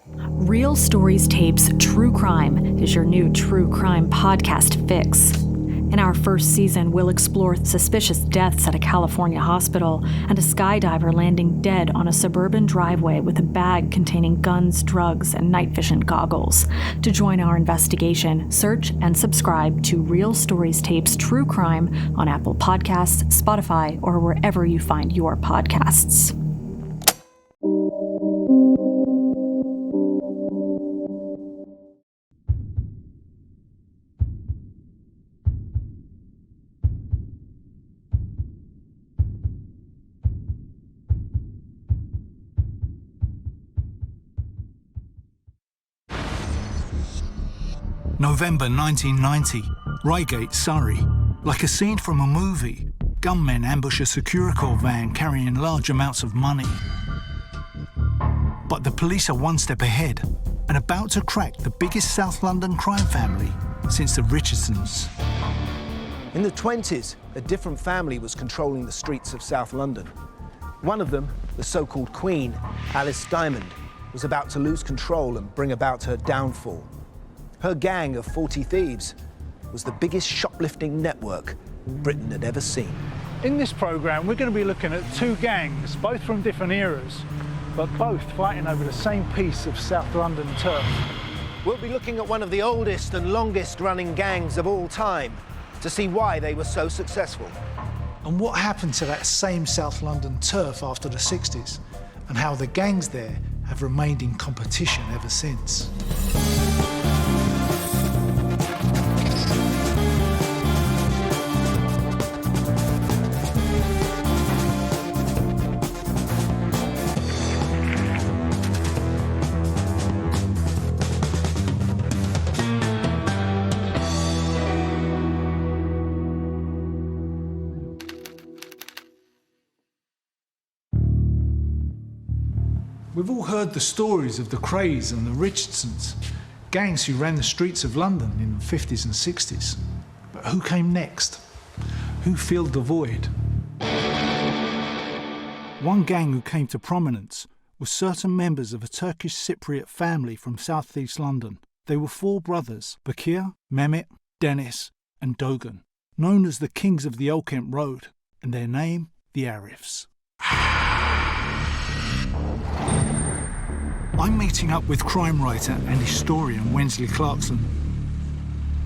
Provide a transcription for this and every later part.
Real Stories Tapes True Crime is your new true crime podcast fix. In our first season, we'll explore suspicious deaths at a California hospital and a skydiver landing dead on a suburban driveway with a bag containing guns, drugs, and night vision goggles. To join our investigation, search and subscribe to Real Stories Tapes True Crime on Apple Podcasts, Spotify, or wherever you find your podcasts. November 1990, Reigate, Surrey. Like a scene from a movie, gunmen ambush a Securicor van carrying large amounts of money. But the police are one step ahead and about to crack the biggest South London crime family since the Richardsons. In the 20s, a different family was controlling the streets of South London. One of them, the so-called Queen, Alice Diamond, was about to lose control and bring about her downfall. Her gang of 40 thieves was the biggest shoplifting network Britain had ever seen. In this programme, we're going to be looking at two gangs, both from different eras, but both fighting over the same piece of South London turf. We'll be looking at one of the oldest and longest running gangs of all time to see why they were so successful. And what happened to that same South London turf after the 60s, and how the gangs there have remained in competition ever since. We've all heard the stories of the Krays and the Richardsons, gangs who ran the streets of London in the 50s and 60s. But who came next? Who filled the void? One gang who came to prominence was certain members of a Turkish Cypriot family from South East London. They were four brothers, Bakir, Mehmet, Dennis and Dogan, known as the Kings of the Old Kent Road, and their name, the Arifs. I'm meeting up with crime writer and historian Wensley Clarkson.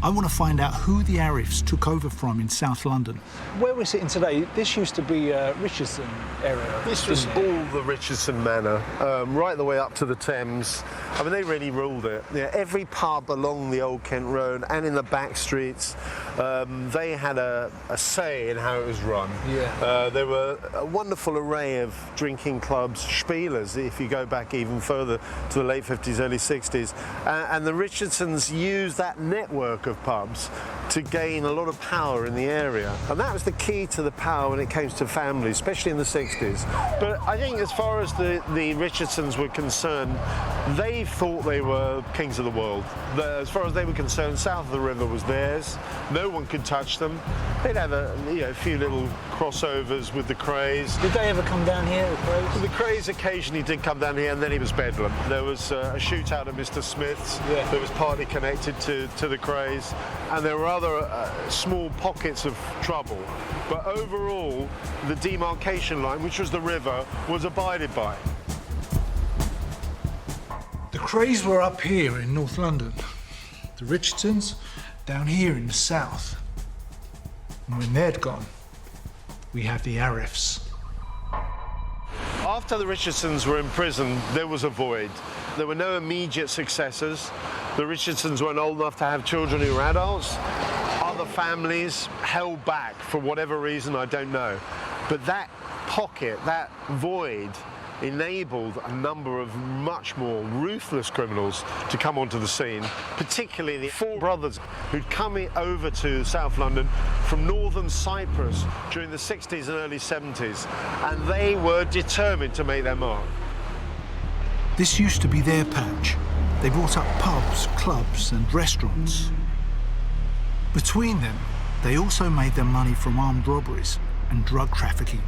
I want to find out who the Arifs took over from in South London. Where we're sitting today, this used to be Richardson area. This was all the Richardson Manor, right the way up to the Thames. I mean, they really ruled it. Yeah, every pub along the Old Kent Road and in the back streets, they had a say in how it was run. Yeah. There were a wonderful array of drinking clubs, Spielers, if you go back even further to the late 50s, early 60s. And the Richardsons used that network of pubs to gain a lot of power in the area, and that was the key to the power when it came to families, especially in the 60s. But I think as far as the Richardsons were concerned, they thought they were kings of the world. As far as they were concerned, south of the river was theirs. No one could touch them. They'd have a few little crossovers with the Krays. Did they ever come down here, the Krays? The Krays occasionally did come down here, and then it was bedlam. There was a shootout at Mr. Smith's that was partly connected to the Krays, and there were other small pockets of trouble. But overall, the demarcation line, which was the river, was abided by. The Krays were up here in North London, the Richardsons down here in the south. And when they'd gone, we have the Arifs. After the Richardsons were imprisoned, there was a void. There were no immediate successors. The Richardsons weren't old enough to have children who were adults. Other families held back for whatever reason, I don't know. But that pocket, that void, enabled a number of much more ruthless criminals to come onto the scene, particularly the four brothers who'd come over to South London from northern Cyprus during the 60s and early 70s, and they were determined to make their mark. This used to be their patch. They brought up pubs, clubs and restaurants. Between them, they also made their money from armed robberies and drug trafficking.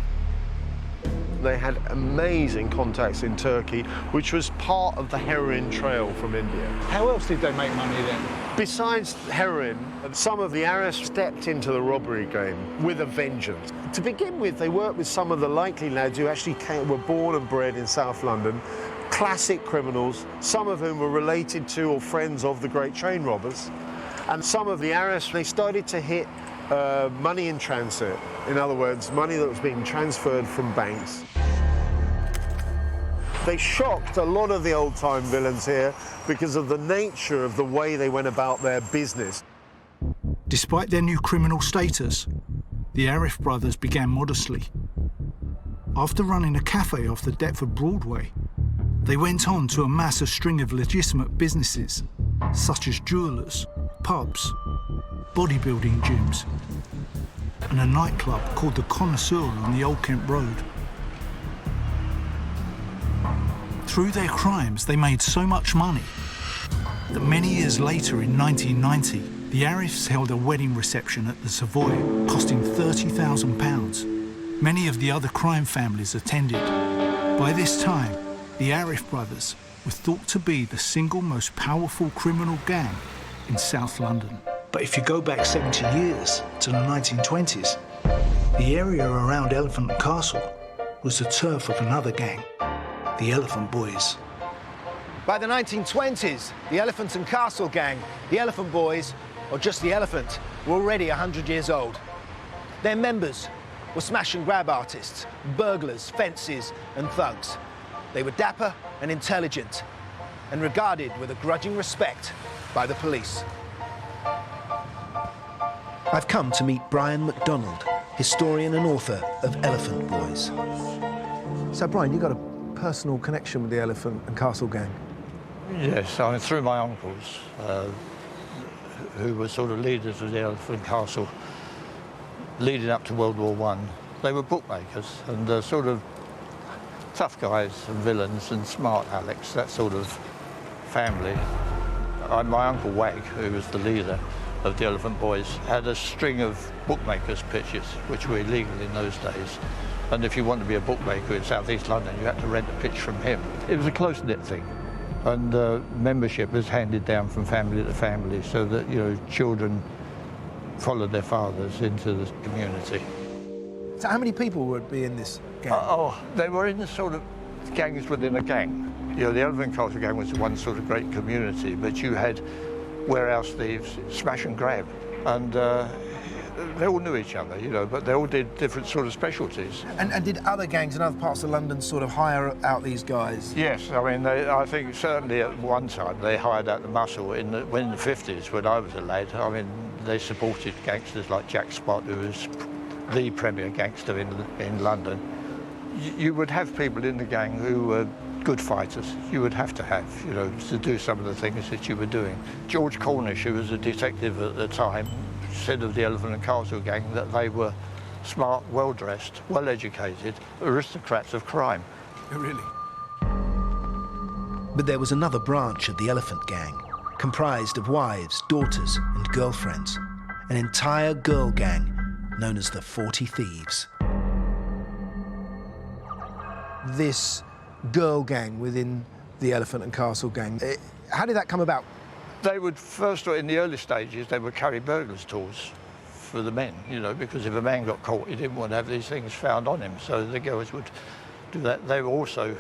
They had amazing contacts in Turkey, which was part of the heroin trail from India. How else did they make money then? Besides heroin, some of the Arabs stepped into the robbery game with a vengeance. To begin with, they worked with some of the likely lads who actually were born and bred in South London, classic criminals, some of whom were related to or friends of the great train robbers. And some of the Arabs, they started to hit money in transit. In other words, money that was being transferred from banks. They shocked a lot of the old-time villains here because of the nature of the way they went about their business. Despite their new criminal status, the Arif brothers began modestly. After running a cafe off the Deptford Broadway, they went on to amass a string of legitimate businesses, such as jewellers, pubs, bodybuilding gyms, and a nightclub called the Connoisseur on the Old Kent Road. Through their crimes, they made so much money that many years later, in 1990, the Arifs held a wedding reception at the Savoy, costing £30,000. Many of the other crime families attended. By this time, the Arif brothers were thought to be the single most powerful criminal gang in South London. But if you go back 70 years to the 1920s, the area around Elephant and Castle was the turf of another gang, the Elephant Boys. By the 1920s, the Elephant and Castle gang, the Elephant Boys, or just the Elephant, were already 100 years old. Their members were smash and grab artists, burglars, fences, and thugs. They were dapper and intelligent, and regarded with a grudging respect by the police. I've come to meet Brian MacDonald, historian and author of Elephant Boys. So, Brian, you got a personal connection with the Elephant and Castle gang? Yes, I mean, through my uncles, who were sort of leaders of the Elephant and Castle leading up to World War I. They were bookmakers and sort of tough guys and villains and smart Alex, that sort of family. My uncle Wag, who was the leader of the Elephant Boys, had a string of bookmakers' pitches, which were illegal in those days. And if you wanted to be a bookmaker in South East London, you had to rent a pitch from him. It was a close-knit thing. And membership was handed down from family to family so that, you know, children followed their fathers into the community. So how many people would be in this gang? They were in the sort of gangs within a gang. You know, the Elephant Castle gang was one sort of great community, but you had warehouse thieves, smash and grab, and they all knew each other, you know, but they all did different sort of specialties. And did other gangs in other parts of London sort of hire out these guys? Yes, I mean, I think certainly at one time they hired out the muscle. In the 50s, when I was a lad, I mean, they supported gangsters like Jack Spot, who was the premier gangster in London. You would have people in the gang who were good fighters. You would have to have, you know, to do some of the things that you were doing. George Cornish, who was a detective at the time, said of the Elephant and Castle gang that they were smart, well-dressed, well-educated, aristocrats of crime. Really? But there was another branch of the Elephant gang, comprised of wives, daughters, and girlfriends. An entire girl gang known as the 40 Thieves. This girl gang within the Elephant and Castle gang, how did that come about? They would first, in the early stages, they would carry burglars' tools for the men, you know, because if a man got caught, he didn't want to have these things found on him, so the girls would do that. They were also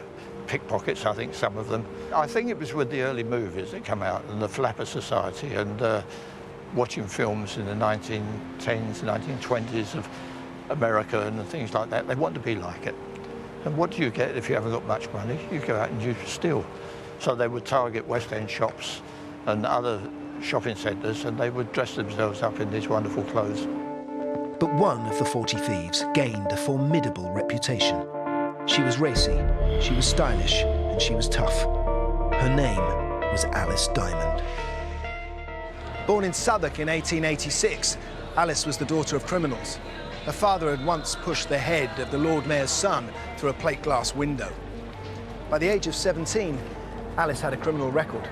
pickpockets, I think, some of them. I think it was with the early movies that come out and the Flapper Society and watching films in the 1910s, 1920s of America and things like that. They wanted to be like it. And what do you get if you haven't got much money? You go out and you steal. So they would target West End shops and other shopping centres, and they would dress themselves up in these wonderful clothes. But one of the 40 Thieves gained a formidable reputation. She was racy, she was stylish, and she was tough. Her name was Alice Diamond. Born in Southwark in 1886, Alice was the daughter of criminals. Her father had once pushed the head of the Lord Mayor's son through a plate glass window. By the age of 17, Alice had a criminal record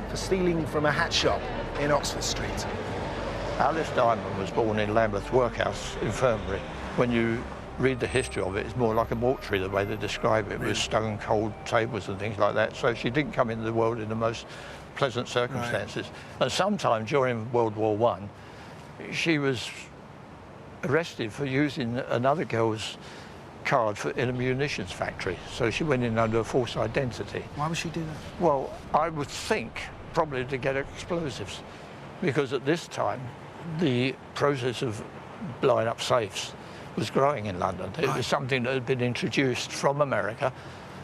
for stealing from a hat shop in Oxford Street. Alice Diamond was born in Lambeth Workhouse Infirmary. When you read the history of it, it's more like a mortuary, the way they describe it, with stone cold tables and things like that. So she didn't come into the world in the most pleasant circumstances. And sometime during World War I, she was arrested for using another girl's card in a munitions factory. So she went in under a false identity. Why would she do that? Well, I would think probably to get explosives, because at this time the process of blowing up safes was growing in London. It was something that had been introduced from America.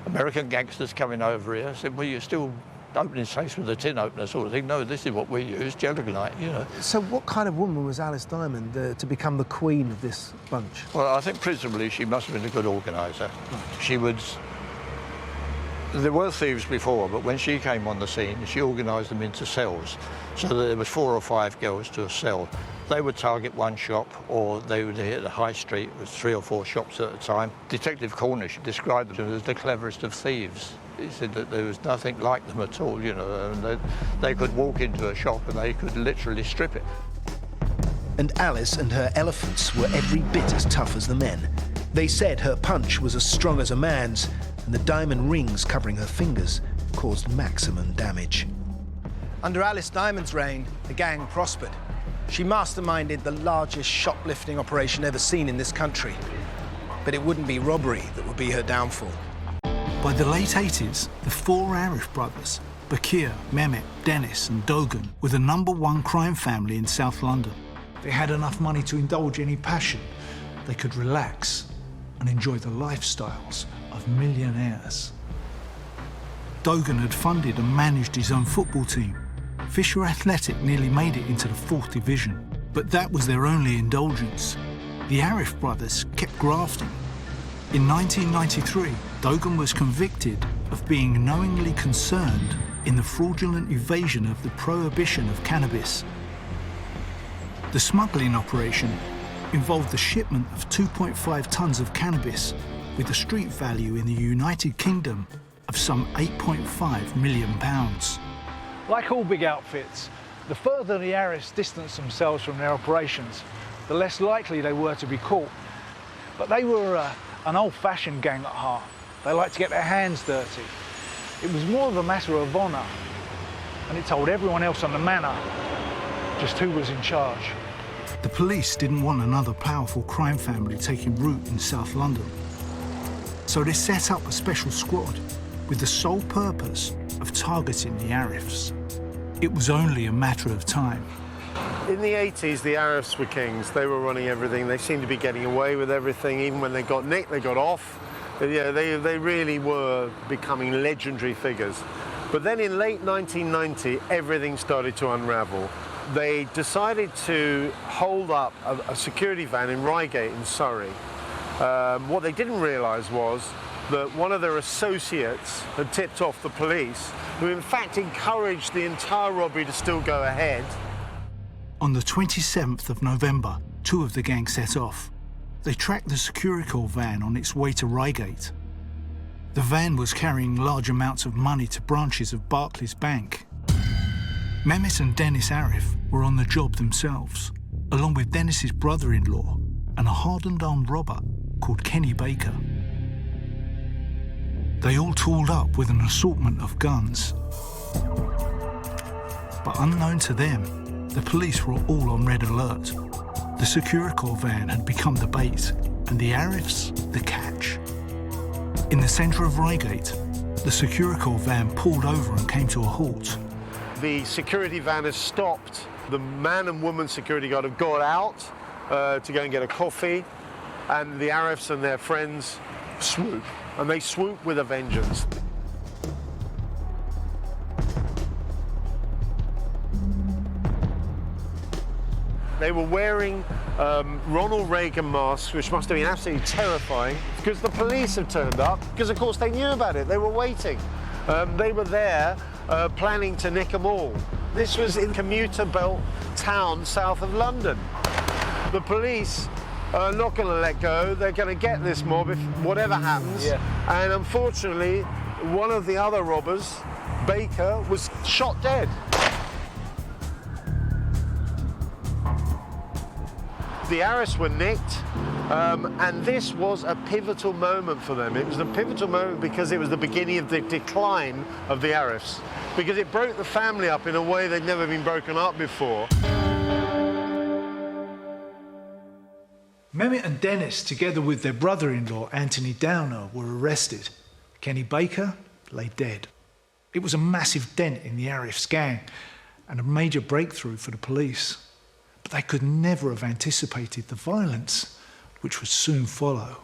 American gangsters coming over here said, well, you're still opening safes with a tin opener sort of thing. No, this is what we use, gelignite, you know. So what kind of woman was Alice Diamond to become the queen of this bunch? Well, I think principally she must have been a good organiser. She would... There were thieves before, but when she came on the scene, she organised them into cells. So that there was 4 or 5 girls to a cell. They would target one shop, or they would hit the high street with 3 or 4 shops at a time. Detective Cornish described them as the cleverest of thieves. He said that there was nothing like them at all, you know, and they could walk into a shop and they could literally strip it. And Alice and her elephants were every bit as tough as the men. They said her punch was as strong as a man's, and the diamond rings covering her fingers caused maximum damage. Under Alice Diamond's reign, the gang prospered. She masterminded the largest shoplifting operation ever seen in this country. But it wouldn't be robbery that would be her downfall. By the late 80s, the 4 Arif brothers, Bakir, Mehmet, Dennis and Dogan, were the #1 crime family in South London. They had enough money to indulge any passion. They could relax and enjoy the lifestyles of millionaires. Dogan had funded and managed his own football team. Fisher Athletic nearly made it into the 4th division, but that was their only indulgence. The Arif brothers kept grafting. In 1993, Dogan was convicted of being knowingly concerned in the fraudulent evasion of the prohibition of cannabis. The smuggling operation involved the shipment of 2.5 tons of cannabis with a street value in the United Kingdom of some £8.5 million. Like all big outfits, the further the Arifs distanced themselves from their operations, the less likely they were to be caught. But they were an old-fashioned gang at heart. They liked to get their hands dirty. It was more of a matter of honour, and it told everyone else on the manor just who was in charge. The police didn't want another powerful crime family taking root in South London. So they set up a special squad with the sole purpose of targeting the Arifs. It was only a matter of time. In the 80s, the Arifs were kings. They were running everything. They seemed to be getting away with everything. Even when they got nicked, they got off. Yeah, they really were becoming legendary figures. But then in late 1990, everything started to unravel. They decided to hold up a security van in Reigate in Surrey. What they didn't realise was that one of their associates had tipped off the police, who in fact encouraged the entire robbery to still go ahead. On the 27th of November, 2 of the gang set off. They tracked the Securicor van on its way to Reigate. The van was carrying large amounts of money to branches of Barclays Bank. Mehmet and Dennis Arif were on the job themselves, along with Dennis's brother-in-law and a hardened armed robber called Kenny Baker. They all tooled up with an assortment of guns. But unknown to them, the police were all on red alert. The Securicor van had become the bait, and the Arifs the catch. In the centre of Reigate, the Securicor van pulled over and came to a halt. The security van has stopped. The man and woman security guard have got out to go and get a coffee, and the Arifs and their friends swoop, and they swoop with a vengeance. They were wearing Ronald Reagan masks, which must have been absolutely terrifying, because the police have turned up, because of course they knew about it, they were waiting. They were there planning to nick them all. This was in commuter belt town south of London. The police are not going to let go. They're going to get this mob if whatever happens. Yeah. And unfortunately, one of the other robbers, Baker, was shot dead. The Arifs were nicked. And this was a pivotal moment for them. It was a pivotal moment because it was the beginning of the decline of the Arifs, because it broke the family up in a way they'd never been broken up before. Mehmet and Dennis, together with their brother-in-law Anthony Downer, were arrested. Kenny Baker lay dead. It was a massive dent in the Arifs gang and a major breakthrough for the police. But they could never have anticipated the violence which would soon follow.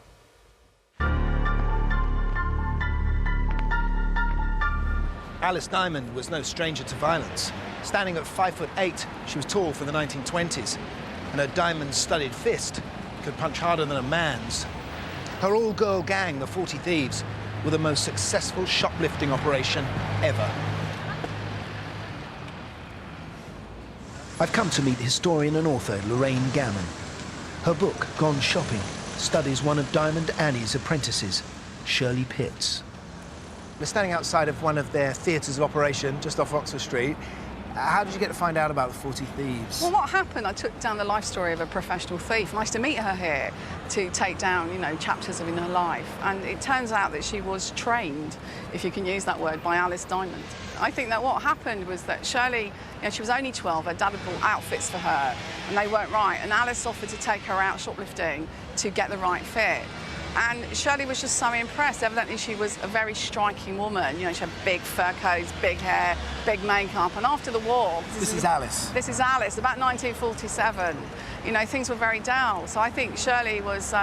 Alice Diamond was no stranger to violence. Standing at 5'8", she was tall for the 1920s, and her diamond-studded fist could punch harder than a man's. Her all-girl gang, the 40 Thieves, were the most successful shoplifting operation ever. I've come to meet historian and author Lorraine Gammon. Her book, Gone Shopping, studies one of Diamond Annie's apprentices, Shirley Pitts. We're standing outside of one of their theatres of operation, just off Oxford Street. How did you get to find out about the 40 Thieves? Well, what happened, I took down the life story of a professional thief. And I used to meet her here to take down, you know, chapters of in her life. And it turns out that she was trained, if you can use that word, by Alice Diamond. I think that what happened was that Shirley, you know, she was only 12, her dad had bought outfits for her, and they weren't right. And Alice offered to take her out shoplifting to get the right fit. And Shirley was just so impressed. Evidently, she was a very striking woman. You know, she had big fur coats, big hair, big makeup. And after the war... This is Alice. This is Alice, about 1947. You know, things were very dull. So I think Shirley was,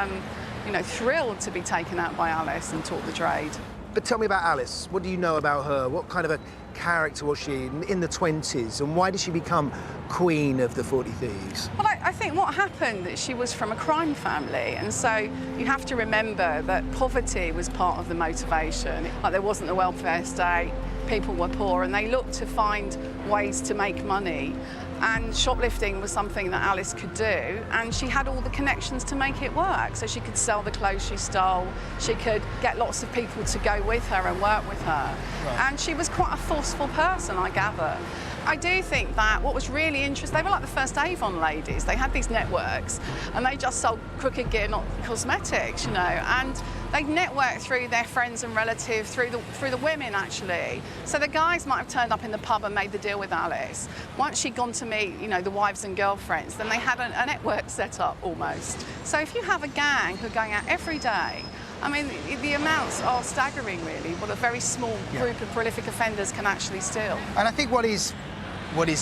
you know, thrilled to be taken out by Alice and taught the trade. But tell me about Alice. What do you know about her? What kind of a character was she in the 20s? And why did she become queen of the 40 Thieves? Well, I think what happened is she was from a crime family. And so you have to remember that poverty was part of the motivation. Like, there wasn't a welfare state, people were poor, and they looked to find ways to make money. And shoplifting was something that Alice could do, and she had all the connections to make it work. So she could sell the clothes she stole, she could get lots of people to go with her and work with her. Right. And she was quite a forceful person, I gather. I do think that what was really interesting, they were like the first Avon ladies. They had these networks, and they just sold crooked gear, not cosmetics, you know. And they networked through their friends and relatives, through the women, actually. So the guys might have turned up in the pub and made the deal with Alice. Once she'd gone to meet, you know, the wives and girlfriends, then they had a network set up, almost. So if you have a gang who are going out every day, I mean, the amounts are staggering, really, what a very small group of prolific offenders can actually steal. And I think what is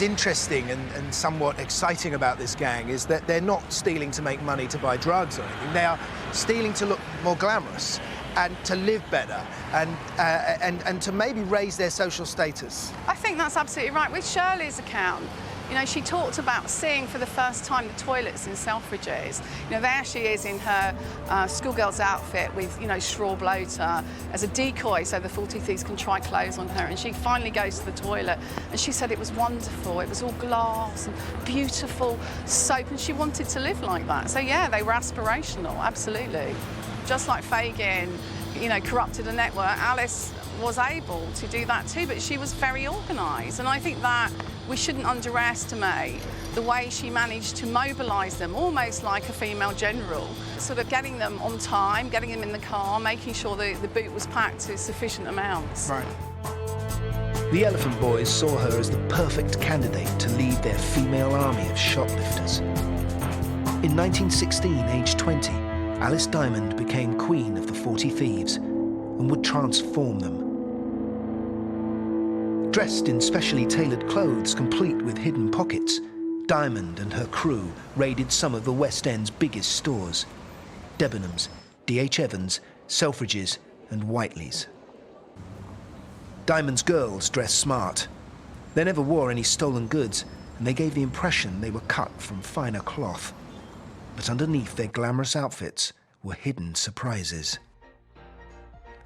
interesting and somewhat exciting about this gang is that they're not stealing to make money to buy drugs or anything. They are stealing to look more glamorous and to live better and to maybe raise their social status. I think that's absolutely right. With Shirley's account, you know, she talked about seeing for the first time the toilets in Selfridges. You know, there she is in her schoolgirl's outfit with, you know, straw bloater as a decoy so the 40 Thieves can try clothes on her. And she finally goes to the toilet and she said it was wonderful. It was all glass and beautiful soap, and she wanted to live like that. So, yeah, they were aspirational, absolutely. Just like Fagin, you know, corrupted a network, Alice was able to do that too, but she was very organised. And I think that we shouldn't underestimate the way she managed to mobilise them, almost like a female general, sort of getting them on time, getting them in the car, making sure the boot was packed to sufficient amounts. Right. The Elephant Boys saw her as the perfect candidate to lead their female army of shoplifters. In 1916, aged 20, Alice Diamond became queen of the 40 Thieves and would transform them. Dressed in specially tailored clothes complete with hidden pockets, Diamond and her crew raided some of the West End's biggest stores: Debenhams, D.H. Evans, Selfridges and Whiteley's. Diamond's girls dressed smart. They never wore any stolen goods, and they gave the impression they were cut from finer cloth. But underneath their glamorous outfits were hidden surprises.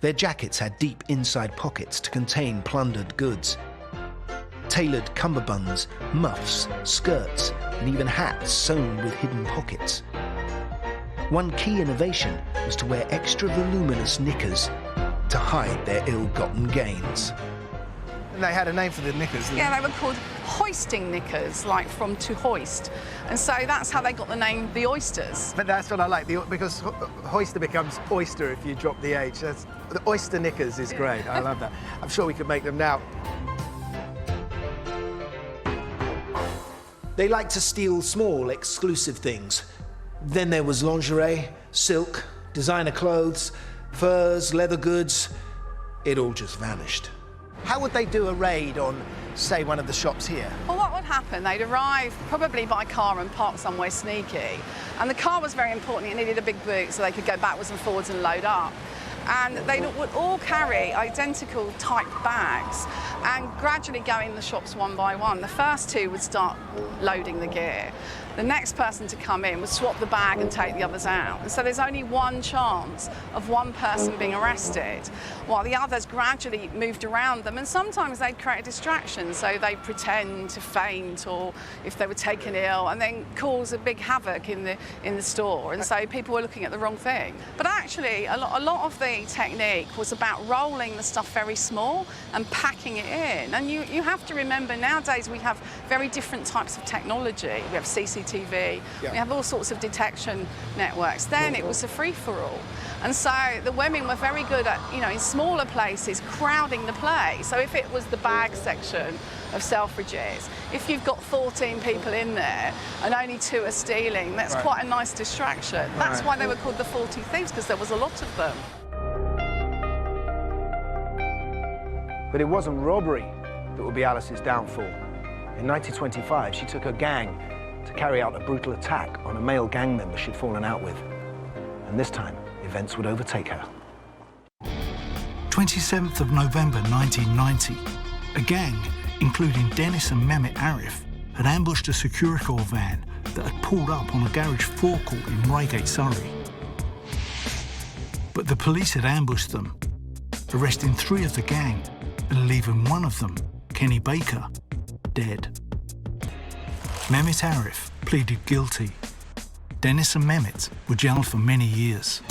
Their jackets had deep inside pockets to contain plundered goods. Tailored cummerbunds, muffs, skirts, and even hats sewn with hidden pockets. One key innovation was to wear extra voluminous knickers to hide their ill-gotten gains. And they had a name for the knickers, didn't Yeah, they were called hoisting knickers, like from to hoist. And so that's how they got the name the Oysters. But that's what I like, because hoister becomes oyster if you drop the H. The oyster knickers is great. I love that. I'm sure we could make them now. They like to steal small, exclusive things. Then there was lingerie, silk, designer clothes, furs, leather goods. It all just vanished. How would they do a raid on, say, one of the shops here? Well, what would happen? They'd arrive probably by car and park somewhere sneaky. And the car was very important. It needed a big boot so they could go backwards and forwards and load up. And they would all carry identical type bags and gradually go in the shops one by one. The first two would start loading the gear. The next person to come in would swap the bag and take the others out. And so there's only one chance of one person being arrested, while the others gradually moved around them. And sometimes they'd create a distraction, so they'd pretend to faint or if they were taken ill, and then cause a big havoc in the store. And so people were looking at the wrong thing. But actually, a lot of the technique was about rolling the stuff very small and packing it in. And you have to remember, nowadays we have very different types of technology. We have CCTV, we have all sorts of detection networks. Then it was a free-for-all. And so the women were very good at, in smaller places, crowding the play. So if it was the bag section of Selfridges, if you've got 14 people in there and only 2 are stealing, that's quite a nice distraction. That's why they were called the 40 Thieves, because there was a lot of them. But it wasn't robbery that would be Alice's downfall. In 1925, she took her gang to carry out a brutal attack on a male gang member she'd fallen out with. And this time, events would overtake her. 27th of November 1990, a gang, including Dennis and Mehmet Arif, had ambushed a Securicor van that had pulled up on a garage forecourt in Reigate, Surrey. But the police had ambushed them, arresting 3 of the gang and leaving one of them, Kenny Baker, dead. Mehmet Arif pleaded guilty. Dennis and Mehmet were jailed for many years.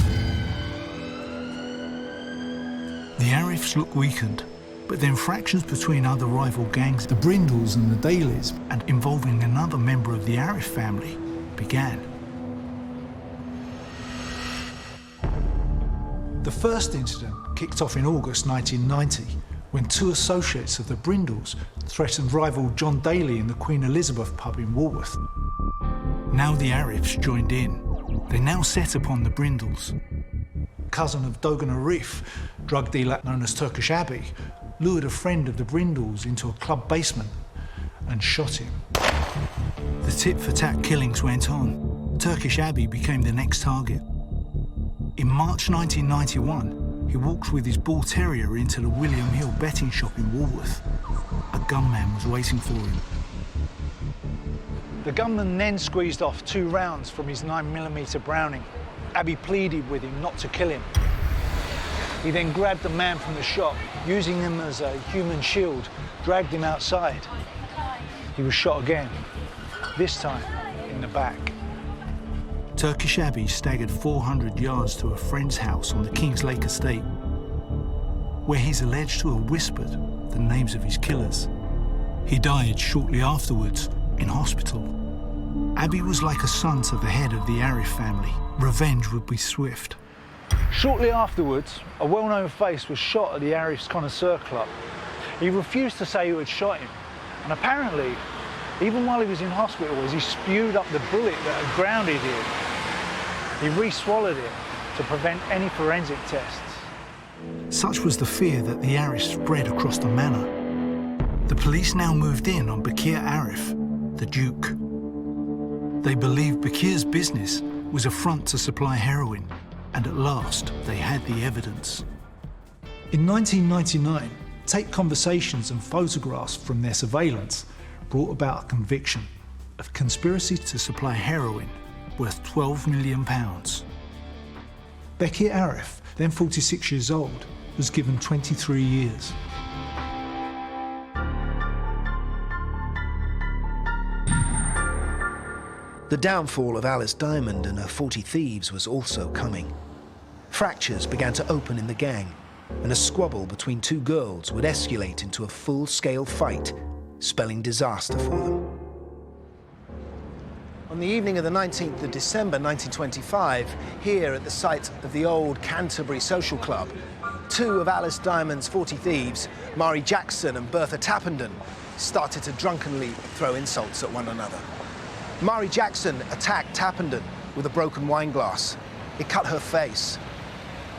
The Arifs looked weakened, but then fractions between other rival gangs, the Brindles and the Dailies, and involving another member of the Arif family, began. The first incident kicked off in August 1990, when 2 associates of the Brindles threatened rival John Daly in the Queen Elizabeth pub in Walworth. Now the Arifs joined in. They now set upon the Brindles. Cousin of Dogan Arif, drug dealer known as Turkish Abbey, lured a friend of the Brindles into a club basement and shot him. The tit-for-tat killings went on. Turkish Abbey became the next target. In March 1991, he walked with his bull terrier into the William Hill betting shop in Walworth. A gunman was waiting for him. The gunman then squeezed off 2 rounds from his 9mm Browning. Abbey pleaded with him not to kill him. He then grabbed the man from the shop, using him as a human shield, dragged him outside. He was shot again, this time in the back. Turkish Abbey staggered 400 yards to a friend's house on the Kings Lake estate, where he's alleged to have whispered the names of his killers. He died shortly afterwards in hospital. Abbey was like a son to the head of the Arif family. Revenge would be swift. Shortly afterwards, a well-known face was shot at the Arif's Connoisseur Club. He refused to say who had shot him, and apparently, even while he was in hospital, as he spewed up the bullet that had grounded him, he re-swallowed it to prevent any forensic tests. Such was the fear that the Arifs spread across the manor. The police now moved in on Bakir Arif, the Duke. They believed Bakir's business was a front to supply heroin, and at last they had the evidence. In 1999, tape conversations and photographs from their surveillance brought about a conviction of conspiracy to supply heroin worth £12 million. Bekir Arif, then 46 years old, was given 23 years. The downfall of Alice Diamond and her 40 Thieves was also coming. Fractures began to open in the gang. and a squabble between two girls would escalate into a full-scale fight, spelling disaster for them. On the evening of the 19th of December 1925, here at the site of the old Canterbury Social Club, two of Alice Diamond's 40 thieves, Mari Jackson and Bertha Tappenden, started to drunkenly throw insults at one another. Mari Jackson attacked Tappenden with a broken wine glass. It cut her face.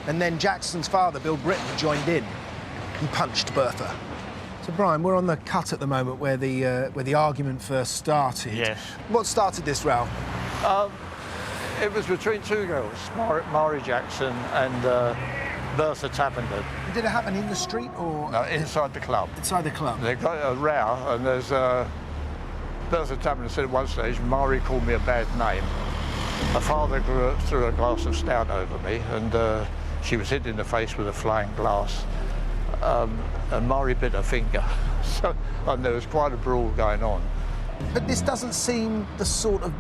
And then Jackson's father, Bill Britton, joined in. He punched Bertha. So, Brian, we're on the cut at the moment where the argument first started. Yes. What started this row? It was between two girls, Mari Jackson and Bertha Tappenden. Did it happen in the street or...? No, inside the club. Inside the club? They got a row, and there's... Bertha Tappenden said at one stage, Mari called me a bad name. Her father threw a glass of stout over me, and she was hit in the face with a flying glass. And Mari bit her finger. So, and there was quite a brawl going on. But this doesn't seem the sort of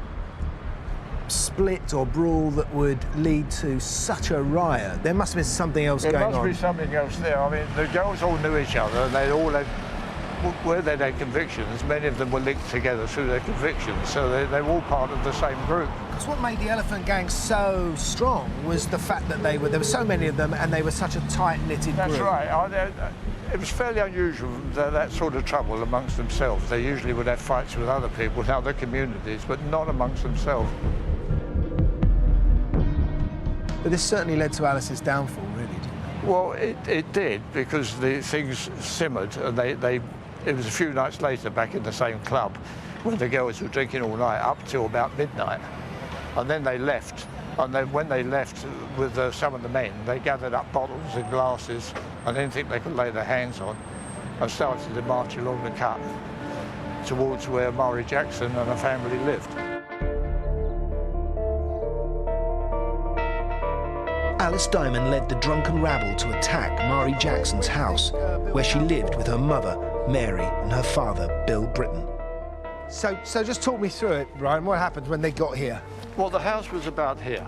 split or brawl that would lead to such a riot. There must have been something else going on. There must be something else there. I mean, the girls all knew each other, and they all had, where they'd had convictions, many of them were linked together through their convictions, so they were all part of the same group. Because what made the Elephant Gang so strong was the fact that there were so many of them, and they were such a tight-knitted group. That's right. It was fairly unusual, that sort of trouble amongst themselves. They usually would have fights with other people in other communities, but not amongst themselves. But this certainly led to Alice's downfall, really, didn't it? Well, it did, because the things simmered, and it was a few nights later, back in the same club, when the girls were drinking all night, up till about midnight. And then they left. And then when they left with some of the men, they gathered up bottles and glasses and anything they could lay their hands on, and started to march along the cut towards where Mari Jackson and her family lived. Alice Diamond led the drunken rabble to attack Mari Jackson's house, where she lived with her mother, Mary, and her father, Bill Britton. So just talk me through it, Brian. What happened when they got here? Well, the house was about here.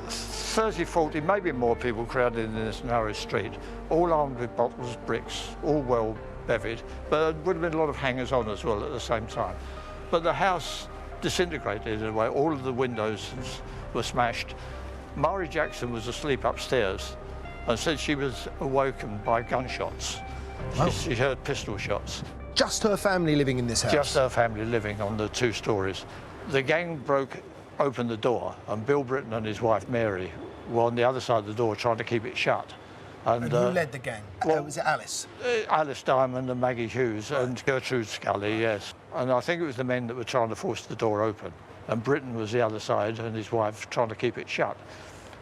30, 40, maybe more people crowded in this narrow street, all armed with bottles, bricks, all well bevied, but there would have been a lot of hangers-on as well at the same time. But the house disintegrated in a way. All of the windows were smashed. Mari Jackson was asleep upstairs and said she was awoken by gunshots. Oh. She heard pistol shots. Just her family living in this house? Just her family living on the 2 stories. The gang broke open the door, and Bill Britton and his wife Mary were on the other side of the door trying to keep it shut. And who led the gang? Was it Alice? Alice Diamond and Maggie Hughes and Gertrude Scully, yes. And I think it was the men that were trying to force the door open. And Britton was the other side, and his wife trying to keep it shut.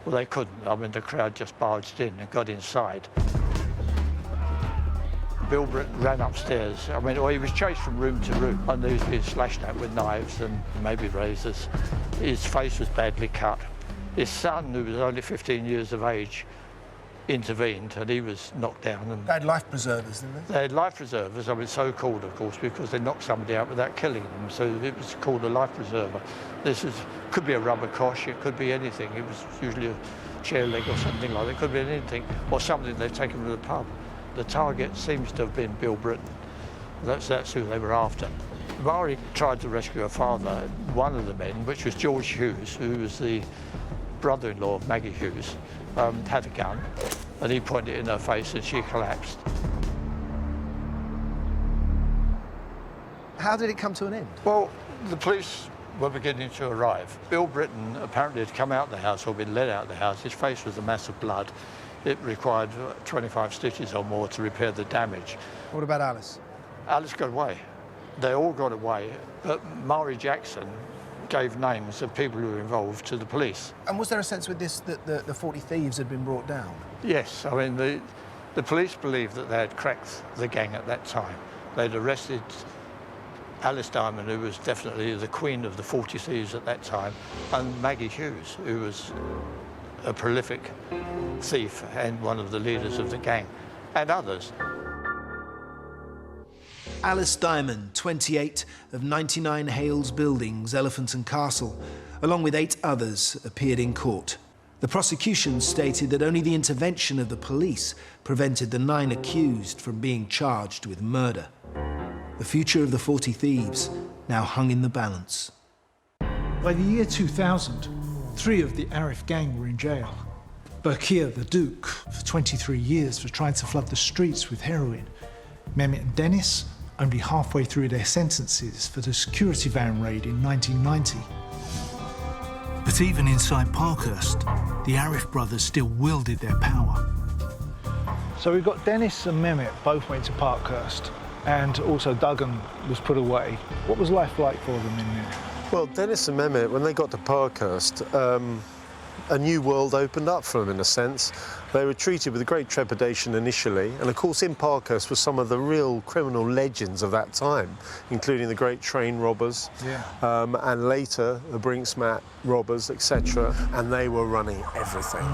Well, they couldn't. I mean, the crowd just barged in and got inside. Bill Britton ran upstairs. I mean, he was chased from room to room, and he was being slashed at with knives and maybe razors. His face was badly cut. His son, who was only 15 years of age, intervened, and he was knocked down. And they had life preservers, didn't they? They had life preservers. I mean, so called, of course, because they knocked somebody out without killing them, so it was called a life preserver. Could be a rubber cosh, it could be anything. It was usually a chair leg or something like that. It could be anything, or something they'd taken to the pub. The target seems to have been Bill Britton. That's who they were after. Mari tried to rescue her father. One of the men, which was George Hughes, who was the brother-in-law of Maggie Hughes, had a gun, and he pointed it in her face, and she collapsed. How did it come to an end? Well, the police were beginning to arrive. Bill Britton apparently had come out of the house, or been led out of the house. His face was a mass of blood. It required 25 stitches or more to repair the damage. What about Alice? Alice got away. They all got away, but Mari Jackson gave names of people who were involved to the police. And was there a sense with this that the 40 thieves had been brought down? Yes, I mean, the police believed that they had cracked the gang at that time. They'd arrested Alice Diamond, who was definitely the queen of the 40 thieves at that time, and Maggie Hughes, who was a prolific thief and one of the leaders of the gang, and others. Alice Diamond, 28 of 99 Hales Buildings, Elephant and Castle, along with 8 others, appeared in court. The prosecution stated that only the intervention of the police prevented the 9 accused from being charged with murder. The future of the 40 Thieves now hung in the balance. By the year 2000, 3 of the Arif gang were in jail. Bakir, the Duke, for 23 years for trying to flood the streets with heroin. Mehmet and Dennis, only halfway through their sentences for the security van raid in 1990. But even inside Parkhurst, the Arif brothers still wielded their power. So we've got Dennis and Mehmet both went to Parkhurst, and also Duggan was put away. What was life like for them in there? Well, Dennis and Mehmet, when they got to Parkhurst, a new world opened up for them in a sense. They were treated with great trepidation initially, and of course in Parkhurst were some of the real criminal legends of that time, including the great train robbers, and later the Brinksmat robbers, etc. And they were running everything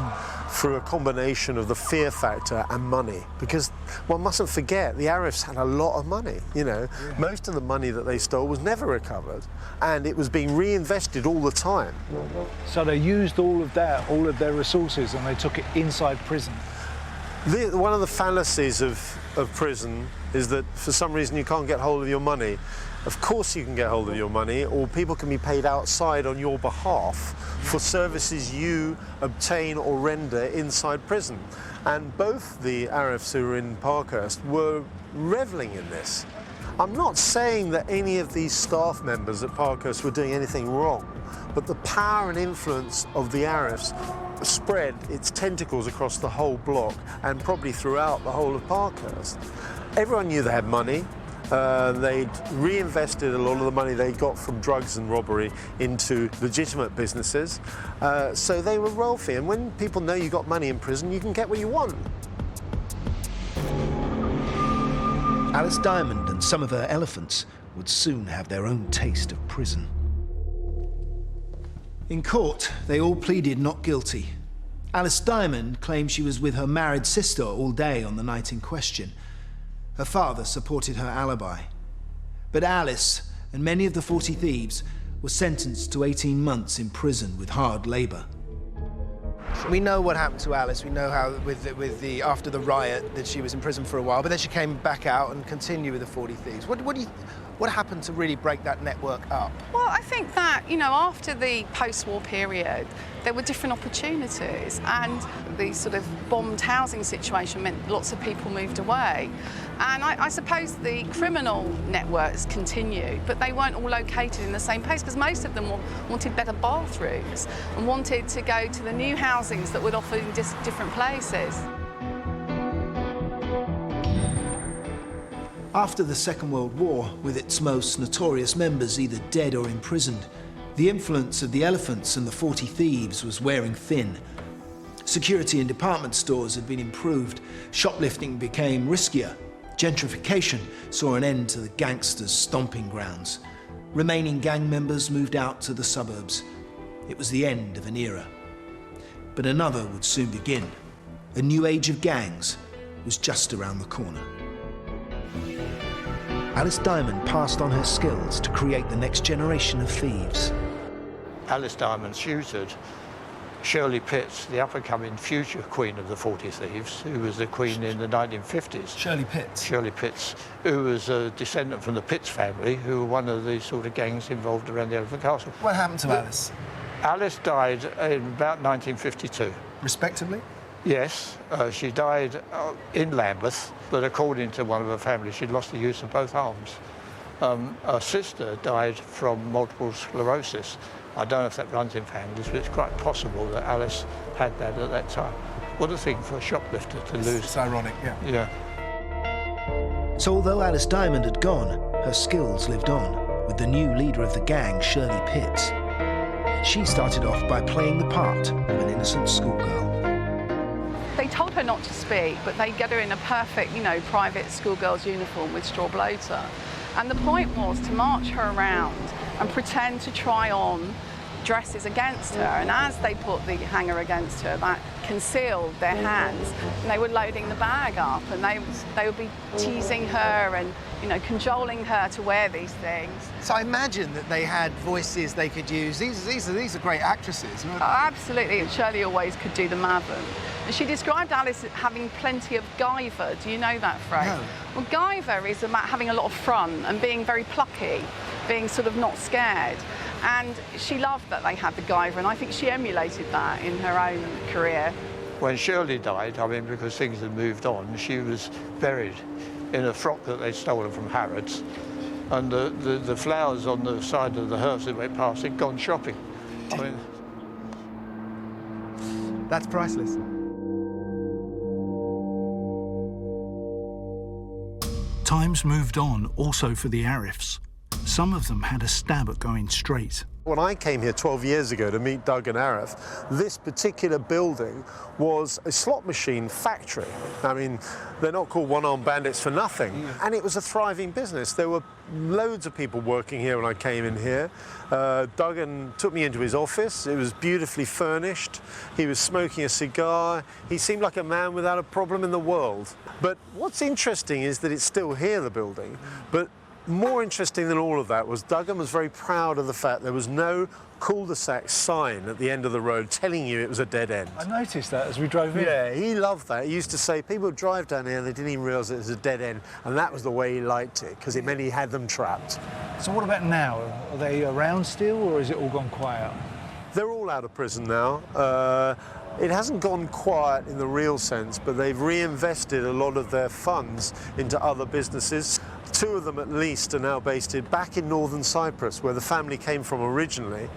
through a combination of the fear factor and money, because one mustn't forget the Arifs had a lot of money. You know, most of the money that they stole was never recovered, and it was being reinvested all the time. So they used all of their resources, and they took it inside prison. One of the fallacies of prison is that for some reason you can't get hold of your money. Of course you can get hold of your money, or people can be paid outside on your behalf for services you obtain or render inside prison. And both the Arifs who were in Parkhurst were reveling in this. I'm not saying that any of these staff members at Parkhurst were doing anything wrong, but the power and influence of the Arifs spread its tentacles across the whole block and probably throughout the whole of Parkhurst. Everyone knew they had money. They'd reinvested a lot of the money they got from drugs and robbery into legitimate businesses. So they were wealthy. And when people know you got money in prison, you can get what you want. Alice Diamond and some of her elephants would soon have their own taste of prison. In court, they all pleaded not guilty. Alice Diamond claimed she was with her married sister all day on the night in question. Her father supported her alibi. But Alice and many of the 40 Thieves were sentenced to 18 months in prison with hard labor. We know what happened to Alice. We know how, after the riot, that she was in prison for a while, but then she came back out and continued with the 40 Thieves. What happened to really break that network up? Well, I think that, you know, after the post-war period, there were different opportunities, and the sort of bombed housing situation meant lots of people moved away. And I suppose the criminal networks continued, but they weren't all located in the same place, because most of them wanted better bathrooms and wanted to go to the new housings that would offer in different places. After the Second World War, with its most notorious members either dead or imprisoned, the influence of the elephants and the 40 Thieves was wearing thin. Security in department stores had been improved, shoplifting became riskier, gentrification saw an end to the gangsters' stomping grounds. Remaining gang members moved out to the suburbs. It was the end of an era. But another would soon begin. A new age of gangs was just around the corner. Alice Diamond passed on her skills to create the next generation of thieves. Alice Diamond tutored Shirley Pitts, the up-and-coming future queen of the 40 Thieves, who was the queen in the 1950s. Shirley Pitts? Shirley Pitts, who was a descendant from the Pitts family, who were one of the sort of gangs involved around the Elephant Castle. What happened to Alice? Alice died in about 1952. Respectively? Yes, she died in Lambeth, but according to one of her family, she'd lost the use of both arms. Her sister died from multiple sclerosis. I don't know if that runs in families, but it's quite possible that Alice had that at that time. What a thing for a shoplifter to lose. It's ironic, yeah. Yeah. So although Alice Diamond had gone, her skills lived on with the new leader of the gang, Shirley Pitts. She started off by playing the part of an innocent schoolgirl. They told her not to speak, but they get her in a perfect, you know, private schoolgirl's uniform with straw bloater. And the point was to march her around and pretend to try on dresses against her. And as they put the hanger against her, that concealed their hands, and they were loading the bag up, and they would be teasing her and, you know, cajoling her to wear these things. So I imagine that they had voices they could use. These are great actresses. Oh, absolutely, and Shirley always could do the Maven. And she described Alice as having plenty of guyver. Do you know that phrase? No. Well, guyver is about having a lot of front and being very plucky, being sort of not scared. And she loved that they had the guyver, and I think she emulated that in her own career. When Shirley died, I mean, because things had moved on, she was buried in a frock that they'd stolen from Harrods. And the flowers on the side of the hearse that went past had gone shopping. I mean, That's priceless. Times moved on also for the Arifs. Some of them had a stab at going straight. When I came here 12 years ago to meet Doug and Arif, this particular building was a slot machine factory. I mean, they're not called one-armed bandits for nothing. And it was a thriving business. There were loads of people working here when I came in here. Doug took me into his office. It was beautifully furnished. He was smoking a cigar. He seemed like a man without a problem in the world. But what's interesting is that it's still here, the building. But more interesting than all of that was Duggan was very proud of the fact there was no cul-de-sac sign at the end of the road telling you it was a dead end. I noticed that as we drove in. Yeah, he loved that. He used to say people would drive down here and they didn't even realise it was a dead end, and that was the way he liked it, because it meant he had them trapped. So what about now? Are they around still, or has it all gone quiet? They're all out of prison now. It hasn't gone quiet in the real sense, but they've reinvested a lot of their funds into other businesses. Two of them at least are now based back in northern Cyprus, where the family came from originally,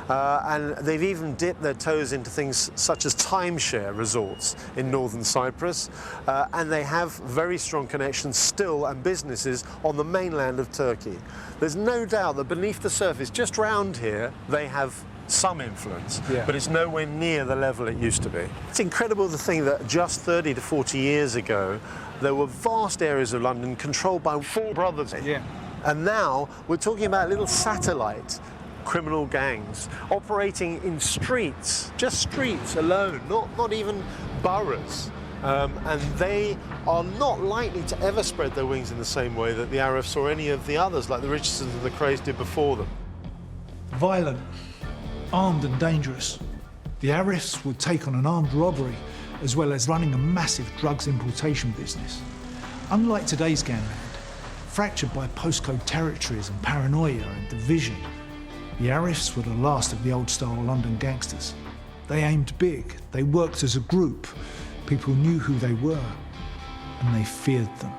and they've even dipped their toes into things such as timeshare resorts in northern Cyprus, and they have very strong connections still and businesses on the mainland of Turkey. There's no doubt that beneath the surface, just round here, they have some influence, but it's nowhere near the level it used to be. It's incredible to think that just 30 to 40 years ago, there were vast areas of London controlled by 4 brothers. Yeah. And now we're talking about little satellite criminal gangs operating in streets, just streets alone, not even boroughs. And they are not likely to ever spread their wings in the same way that the Arifs or any of the others, like the Richardsons and the Krays, did before them. Violent, armed and dangerous. The Arifs would take on an armed robbery as well as running a massive drugs importation business. Unlike today's gangland, fractured by postcode territories and paranoia and division, the Arifs were the last of the old-style London gangsters. They aimed big, they worked as a group, people knew who they were, and they feared them.